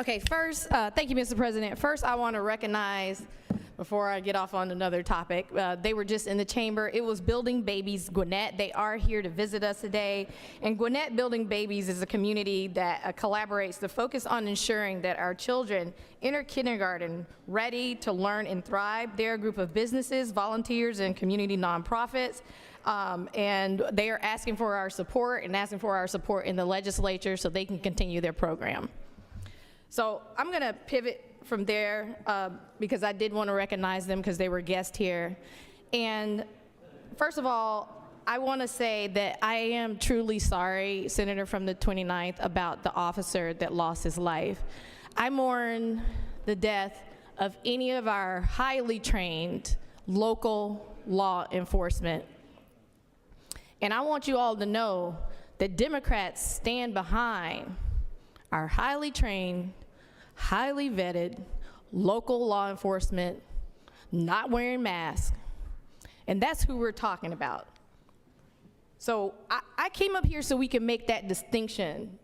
Okay, first, thank you, Mr. President. First, I want to recognize, before I get off on another topic, they were just in the chamber. It was Building Babies Gwinnett. They are here to visit us today. And Gwinnett Building Babies is a community that collaborates to focus on ensuring that our children enter kindergarten ready to learn and thrive. They're a group of businesses, volunteers, and community nonprofits. And they are asking for our support and asking for our support in the legislature so they can continue their program. So I'm going to pivot from there because I did want to recognize them because they were guests here. And first of all, I want to say that I am truly sorry, Senator from the 29th, about the officer that lost his life. I mourn the death of any of our highly trained local law enforcement. And I want you all to know that Democrats stand behind our highly trained, highly vetted local law enforcement not wearing masks. And that's who we're talking about. So I came up here so we can make that distinction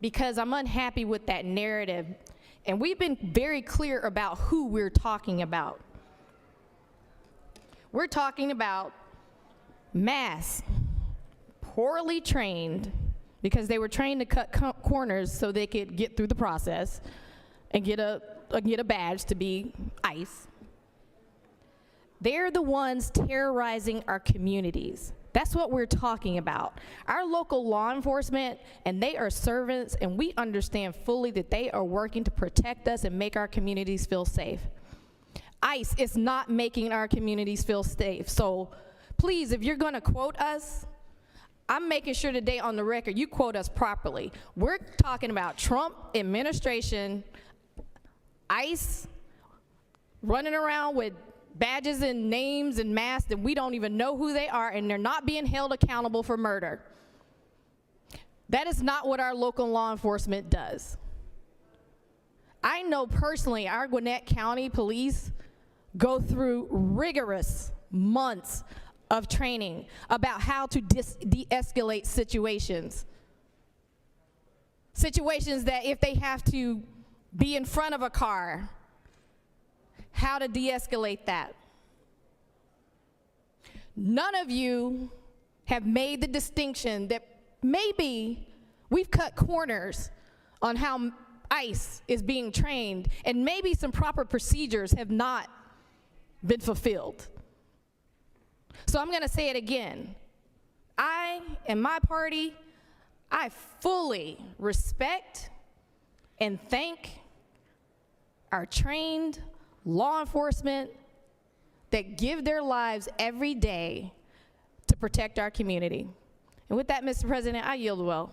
because I'm unhappy with that narrative. And we've been very clear about who we're talking about. We're talking about mass, poorly trained, because they were trained to cut corners so they could get through the process and get a badge to be ICE. They're the ones terrorizing our communities. That's what we're talking about. Our local law enforcement, and they are servants, and we understand fully that they are working to protect us and make our communities feel safe. ICE is not making our communities feel safe. So please, if you're gonna quote us, I'm making sure today on the record you quote us properly. We're talking about Trump administration, ICE running around with badges and names and masks and we don't even know who they are, and they're not being held accountable for murder. That is not what our local law enforcement does. I know personally our Gwinnett County Police go through rigorous months of training about how to de-escalate situations. Situations that if they have to be in front of a car, how to de-escalate that. None of you have made the distinction that maybe we've cut corners on how ICE is being trained and maybe some proper procedures have not been fulfilled. So I'm going to say it again. I and my party, I fully respect and thank our trained law enforcement that give their lives every day to protect our community. And with that, Mr. President, I yield well.